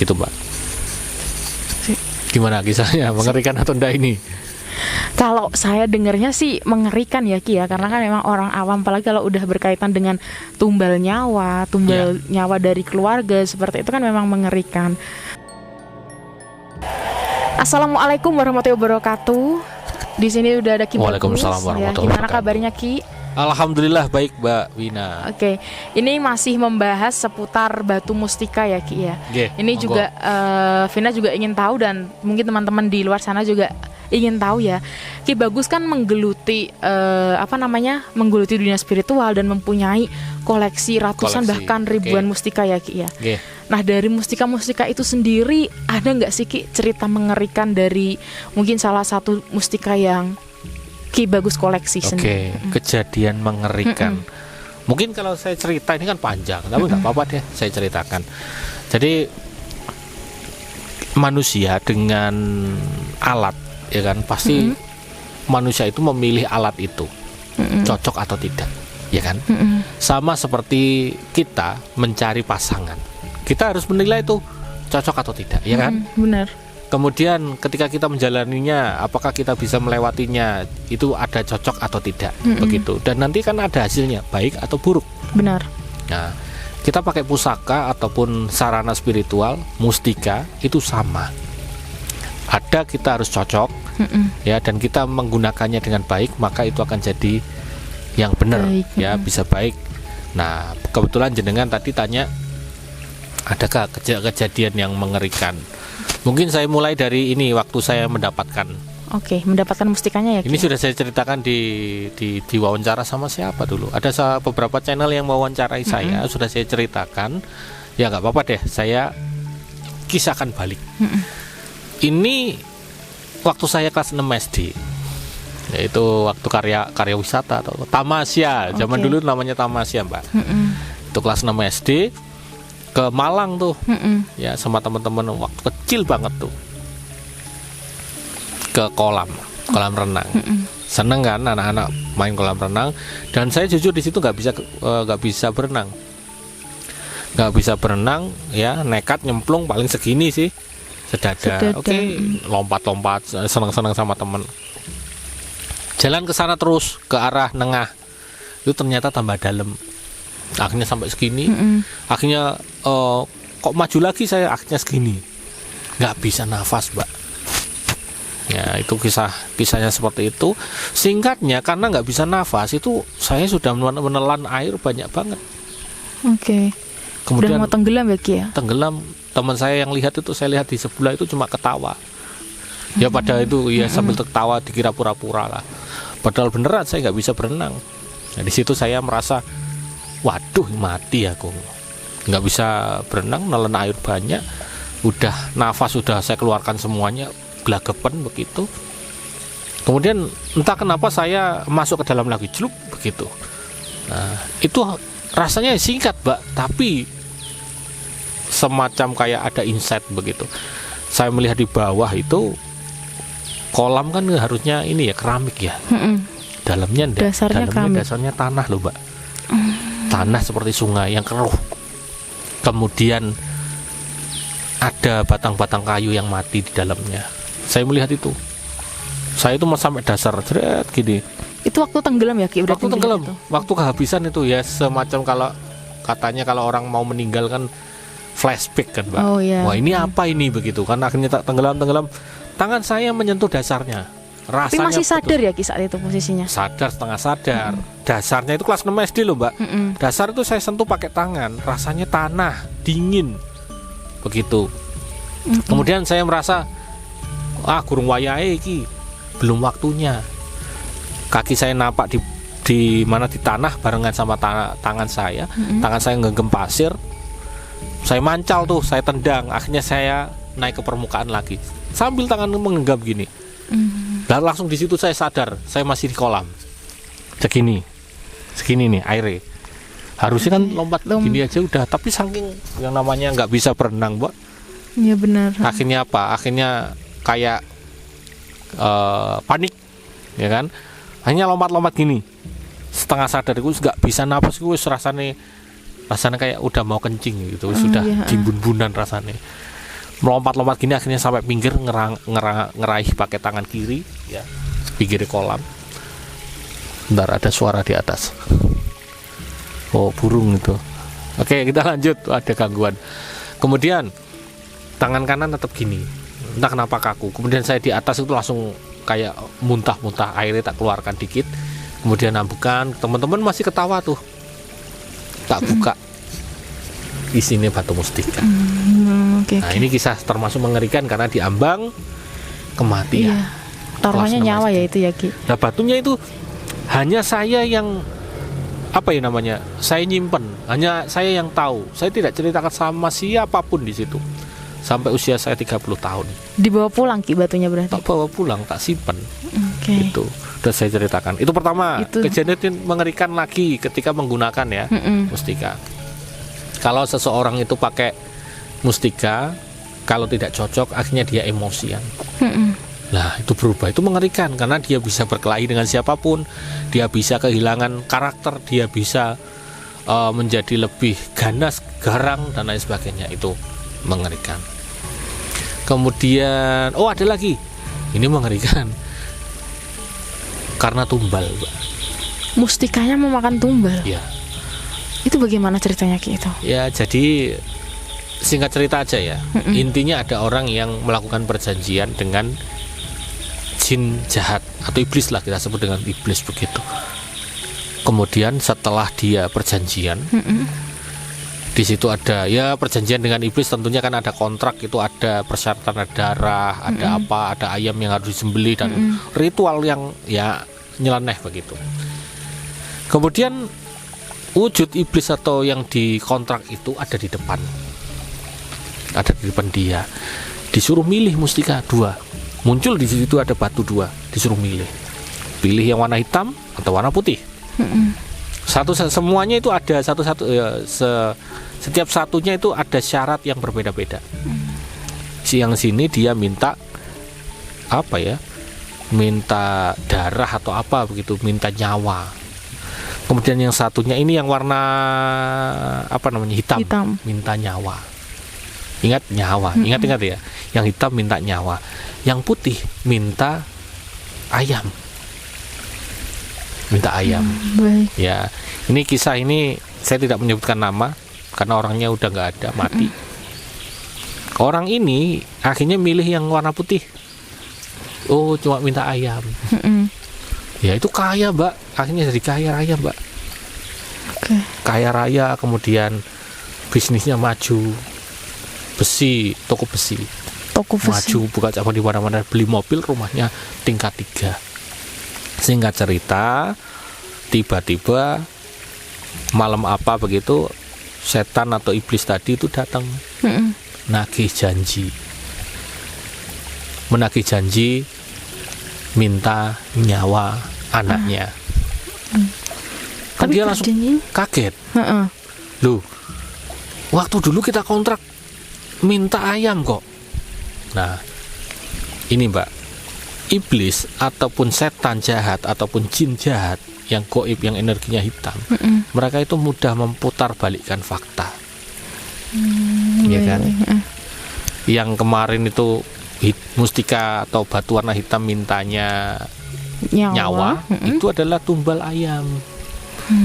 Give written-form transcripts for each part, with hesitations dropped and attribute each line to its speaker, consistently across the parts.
Speaker 1: gitu Mbak. Gimana kisahnya, mengerikan atau enggak ini?
Speaker 2: Kalau saya dengarnya sih mengerikan ya Ki ya, karena kan memang orang awam, apalagi kalau udah berkaitan dengan tumbal nyawa dari keluarga seperti itu kan memang mengerikan. Assalamualaikum warahmatullahi wabarakatuh. Di sini udah ada Ki Bagus.
Speaker 1: Waalaikumsalam warahmatullahi
Speaker 2: Gimana
Speaker 1: wabarakatuh.
Speaker 2: kabarnya Ki?
Speaker 1: Alhamdulillah baik Mbak Wina.
Speaker 2: Oke, ini masih membahas seputar batu mustika ya Ki ya. Ini
Speaker 1: monggo.
Speaker 2: juga Vina juga ingin tahu, dan mungkin teman-teman di luar sana juga ingin tahu ya. Ki Bagus kan menggeluti menggeluti dunia spiritual dan mempunyai koleksi ratusan bahkan ribuan mustika ya Ki ya. Nah, dari mustika-mustika itu sendiri ada nggak sih Ki cerita mengerikan dari mungkin salah satu mustika yang Ki Bagus koleksi sendiri?
Speaker 1: Kejadian mengerikan. Mungkin kalau saya cerita ini kan panjang, tapi nggak apa-apa deh saya ceritakan. Jadi manusia dengan alat, ya kan, pasti manusia itu memilih alat itu cocok atau tidak, ya kan? Sama seperti kita mencari pasangan, kita harus menilai itu cocok atau tidak, ya kan?
Speaker 2: Benar.
Speaker 1: Kemudian ketika kita menjalaninya, apakah kita bisa melewatinya, itu ada cocok atau tidak, begitu. Dan nanti kan ada hasilnya, baik atau buruk.
Speaker 2: Benar.
Speaker 1: Nah, kita pakai pusaka ataupun sarana spiritual, mustika, itu sama. Ada, kita harus cocok, ya, dan kita menggunakannya dengan baik, maka itu akan jadi yang benar, ya, bisa baik. Nah, kebetulan jenengan tadi tanya, adakah kejadian yang mengerikan? Mungkin saya mulai dari ini, waktu saya mendapatkan.
Speaker 2: Mendapatkan mustikanya ya Ki?
Speaker 1: Ini sudah saya ceritakan di wawancara sama siapa dulu. Ada beberapa channel yang mewawancarai saya, sudah saya ceritakan. Ya nggak apa-apa deh, saya kisahkan balik. Ini waktu saya kelas 6 SD, yaitu waktu karya wisata atau Tamasya. Zaman dulu namanya Tamasya Mbak. Itu kelas 6 SD. Ke Malang tuh, ya, sama teman-teman waktu kecil banget tuh, ke kolam renang. Seneng kan anak-anak main kolam renang, dan saya jujur di situ nggak bisa berenang, ya, nekat nyemplung paling segini sih, sedada. Lompat-lompat, seneng-seneng sama temen. Jalan ke sana terus ke arah nengah, itu ternyata tambah dalam. Akhirnya sampai segini, akhirnya kok maju lagi saya, akhirnya segini, nggak bisa nafas Mbak. Ya, itu kisahnya seperti itu. Singkatnya, karena nggak bisa nafas itu saya sudah menelan air banyak banget. Kemudian
Speaker 2: udah mau tenggelam ya Ki ya?
Speaker 1: Tenggelam. Teman saya yang lihat itu, saya lihat di sebelah itu cuma ketawa. Ya pada itu ya sambil tertawa, dikira pura-pura lah. Padahal beneran saya nggak bisa berenang. Nah, di situ saya merasa, waduh, mati aku, nggak bisa berenang, nelen air banyak, udah nafas sudah saya keluarkan semuanya, gelagapan begitu. Kemudian entah kenapa saya masuk ke dalam lagi, celup begitu. Nah, itu rasanya singkat Mbak, tapi semacam kayak ada insight begitu. Saya melihat di bawah itu kolam kan harusnya ini ya, keramik ya, dalamnya dasarnya tanah loh Mbak. Tanah seperti sungai yang keruh. Kemudian ada batang-batang kayu yang mati di dalamnya. Saya melihat itu. Saya itu mau sampai dasar, jeret gini.
Speaker 2: Itu waktu tenggelam ya Ki?
Speaker 1: Waktu tenggelam, waktu kehabisan itu ya, semacam kalau katanya kalau orang mau meninggal kan flashback kan Mbak. Wah, ini apa ini begitu kan, akhirnya tak tenggelam. Tangan saya menyentuh dasarnya. Rasanya
Speaker 2: tapi masih sadar ya Ki saat itu posisinya?
Speaker 1: Sadar, setengah sadar. Dasarnya itu kelas 6 SD loh Mbak. Dasar itu saya sentuh pakai tangan, rasanya tanah, dingin begitu. Kemudian saya merasa, gurung wayahe iki, belum waktunya. Kaki saya napak di tanah barengan sama tangan saya. Tangan saya ngenggem pasir. Saya mancal tuh, saya tendang. Akhirnya saya naik ke permukaan lagi sambil tangan menggenggam gini. Dan langsung di situ saya sadar, saya masih di kolam. Segini nih airnya. Harusnya kan lompat gini aja udah, tapi saking yang namanya nggak bisa berenang, Mbak.
Speaker 2: Iya benar.
Speaker 1: Akhirnya apa? Akhirnya kayak panik, ya kan? Hanya lompat-lompat gini. Setengah sadar gue nggak bisa napas, gue rasanya kayak udah mau kencing gitu, sudah dimbun-bunan rasanya. melompat-lompat gini, akhirnya sampai pinggir ngeraih pakai tangan kiri ya, pinggir kolam. Bentar, ada suara di atas. Oh, burung itu. Oke, kita lanjut. Ada gangguan. Kemudian tangan kanan tetap gini, entah kenapa kaku. Kemudian saya di atas itu langsung kayak muntah-muntah, airnya tak keluarkan dikit. Kemudian nambukan, teman-teman masih ketawa tuh. Tak buka, isinya batu mustika. Nah, ini kisah termasuk mengerikan karena diambang kematian.
Speaker 2: Iya. Taruhannya
Speaker 1: Kelas
Speaker 2: nyawa
Speaker 1: 6 SD.
Speaker 2: ya itu ya Ki.
Speaker 1: Nah, batunya itu hanya saya yang apa ya namanya, saya nyimpen, hanya saya yang tahu. Saya tidak ceritakan sama siapapun di situ sampai usia saya 30 tahun.
Speaker 2: Dibawa pulang Ki batunya berarti.
Speaker 1: Tak bawa pulang, tak simpen.
Speaker 2: Oke.
Speaker 1: Itu udah saya ceritakan. Itu pertama.
Speaker 2: Itu.
Speaker 1: Kejadian mengerikan lagi ketika menggunakan ya mustika. Kalau seseorang itu pakai mustika, kalau tidak cocok akhirnya dia emosian. Nah, itu berubah, itu mengerikan karena dia bisa berkelahi dengan siapapun, dia bisa kehilangan karakter, dia bisa menjadi lebih ganas, garang dan lain sebagainya. Itu mengerikan. Kemudian, oh ada lagi, ini mengerikan karena tumbal, Mbak.
Speaker 2: Mustikanya memakan tumbal.
Speaker 1: Ya,
Speaker 2: Itu bagaimana ceritanya Ki itu?
Speaker 1: ya jadi singkat cerita aja ya. Intinya ada orang yang melakukan perjanjian dengan jin jahat atau iblis lah, kita sebut dengan iblis begitu. Kemudian setelah dia perjanjian, di situ ada ya perjanjian dengan iblis, tentunya kan ada kontrak, itu ada persyaratan, ada darah, ada apa, ada ayam yang harus disembelih dan ritual yang ya nyeleneh begitu. Kemudian wujud iblis atau yang dikontrak itu ada di depan, dia, disuruh milih mustika 2. Muncul di situ ada batu 2, disuruh pilih yang warna hitam atau warna putih. Semuanya itu ada satu-satu setiap satunya itu ada syarat yang berbeda-beda. Yang sini dia minta apa ya, minta darah atau apa begitu, minta nyawa. Kemudian yang satunya ini yang warna apa namanya, hitam. Minta nyawa. Ingat nyawa, ingat ya. Yang hitam minta nyawa, yang putih minta ayam.
Speaker 2: Baik.
Speaker 1: Ya, ini kisah ini saya tidak menyebutkan nama karena orangnya udah nggak ada, mati. Orang ini akhirnya milih yang warna putih. Oh, cuma minta ayam. Ya itu kaya, Mbak. Akhirnya jadi kaya raya, Mbak. Kaya raya, kemudian bisnisnya maju. Toko besi. Maju, buka cabang di mana-mana, beli mobil, rumahnya tingkat 3. Singkat cerita, tiba-tiba malam apa begitu, setan atau iblis tadi itu datang, menagih janji, minta nyawa anaknya. Kan dia langsung kaget. Loh, waktu dulu kita kontrak minta ayam kok. Nah, ini Mbak, iblis ataupun setan jahat ataupun jin jahat yang goib, yang energinya hitam, mereka itu mudah memutar balikkan fakta. Ya kan? Yang kemarin itu mustika atau batu warna hitam mintanya nyawa, itu adalah tumbal ayam.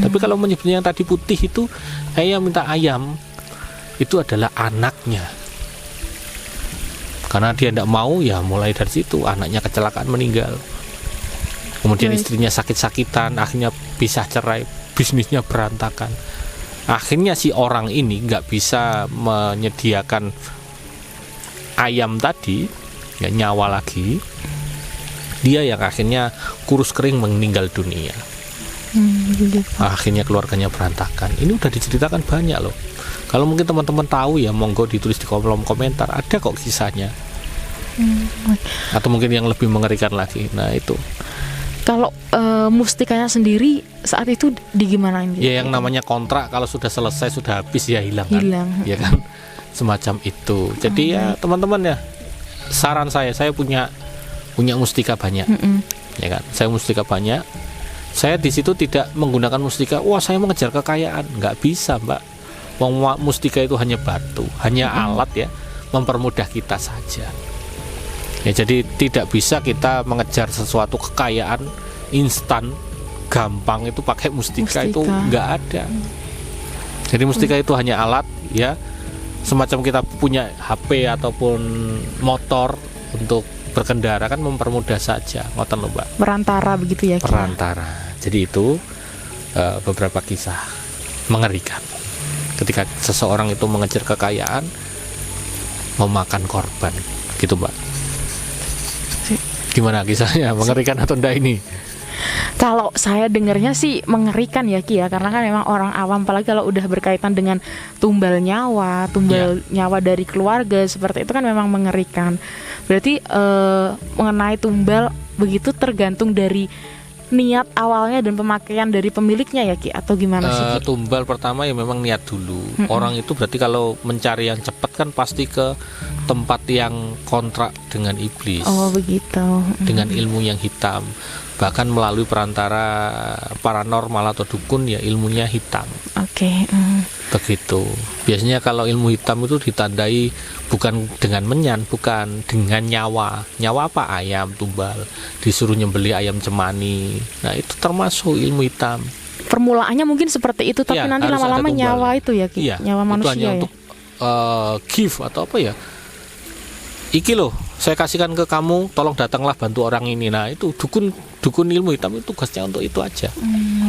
Speaker 1: Tapi kalau menyebutnya yang tadi putih itu, ayam minta ayam, itu adalah anaknya. Karena dia tidak mau, ya mulai dari situ anaknya kecelakaan meninggal. Kemudian istrinya sakit-sakitan, akhirnya pisah cerai, bisnisnya berantakan. Akhirnya si orang ini nggak bisa menyediakan ayam tadi, ya nyawa lagi. Dia yang akhirnya kurus kering meninggal dunia. Akhirnya keluarganya berantakan. Ini udah diceritakan banyak loh. Kalau mungkin teman-teman tahu ya monggo ditulis di kolom komentar, ada kok kisahnya. Atau mungkin yang lebih mengerikan lagi. Nah itu.
Speaker 2: Kalau mustikanya sendiri saat itu digimanain gitu?
Speaker 1: Ya yang namanya kontrak kalau sudah selesai, sudah habis ya hilang kan. Ya kan. Semacam itu. Jadi ya teman-teman ya, saran saya punya mustika banyak. Ya kan. Saya mustika banyak. Saya di situ tidak menggunakan mustika, wah saya mengejar kekayaan, nggak bisa Mbak. Mustika itu hanya batu, hanya alat ya. mempermudah kita saja. Ya, jadi tidak bisa kita mengejar sesuatu kekayaan instan gampang itu pakai mustika. Itu nggak ada. Jadi mustika itu hanya alat, ya, semacam kita punya HP ataupun motor untuk berkendara kan mempermudah saja, ngoten lho Mbak.
Speaker 2: Perantara begitu ya Ki?
Speaker 1: Perantara. Jadi itu beberapa kisah mengerikan ketika seseorang itu mengejar kekayaan, memakan korban, gitu Mbak. Gimana kisahnya, mengerikan atau enggak ini?
Speaker 2: Kalau saya dengarnya sih mengerikan ya Ki ya, karena kan memang orang awam, apalagi kalau udah berkaitan dengan tumbal nyawa nyawa dari keluarga seperti itu kan memang mengerikan. Berarti mengenai tumbal begitu tergantung dari niat awalnya dan pemakaian dari pemiliknya ya Ki, atau gimana sih Ki?
Speaker 1: Tumbal pertama ya memang niat dulu. Orang itu berarti kalau mencari yang cepat kan pasti ke tempat yang kontrak dengan iblis.
Speaker 2: Oh begitu.
Speaker 1: Dengan ilmu yang hitam, bahkan melalui perantara paranormal atau dukun ya ilmunya hitam.
Speaker 2: Oke.
Speaker 1: Begitu. Biasanya kalau ilmu hitam itu ditandai bukan dengan menyan, bukan dengan nyawa. Nyawa apa? Ayam tumbal. Disuruh nyembelih ayam cemani. Nah, itu termasuk ilmu hitam.
Speaker 2: Permulaannya mungkin seperti itu, tapi
Speaker 1: Ya,
Speaker 2: nanti
Speaker 1: harus
Speaker 2: lama-lama
Speaker 1: ada tumbal.
Speaker 2: nyawa itu ya Ki,
Speaker 1: Iya,
Speaker 2: nyawa
Speaker 1: itu
Speaker 2: manusia
Speaker 1: hanya
Speaker 2: ya.
Speaker 1: untuk gift atau apa ya? Iki loh, saya kasihkan ke kamu, tolong datanglah bantu orang ini. Nah, itu dukun ilmu hitam itu tugasnya untuk itu aja.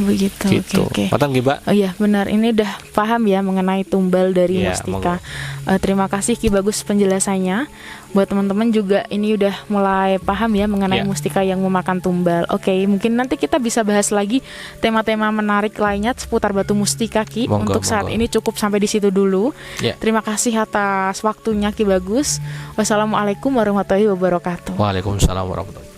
Speaker 2: Begitu.
Speaker 1: Gitu.
Speaker 2: Oke.
Speaker 1: Paham nggih, Mbak?
Speaker 2: Oh iya benar, ini udah paham ya mengenai tumbal dari
Speaker 1: Iya,
Speaker 2: mustika. Terima kasih Ki Bagus penjelasannya. Buat teman-teman juga ini udah mulai paham ya mengenai
Speaker 1: Iya.
Speaker 2: mustika yang memakan tumbal. Oke, mungkin nanti kita bisa bahas lagi tema-tema menarik lainnya seputar batu mustika Ki.
Speaker 1: Monggo,
Speaker 2: Untuk saat
Speaker 1: monggo.
Speaker 2: ini cukup sampai di situ dulu.
Speaker 1: Iya.
Speaker 2: Terima kasih atas waktunya Ki Bagus. Wassalamualaikum warahmatullahi wabarakatuh.
Speaker 1: Waalaikumsalam warahmatullahi wabarakatuh.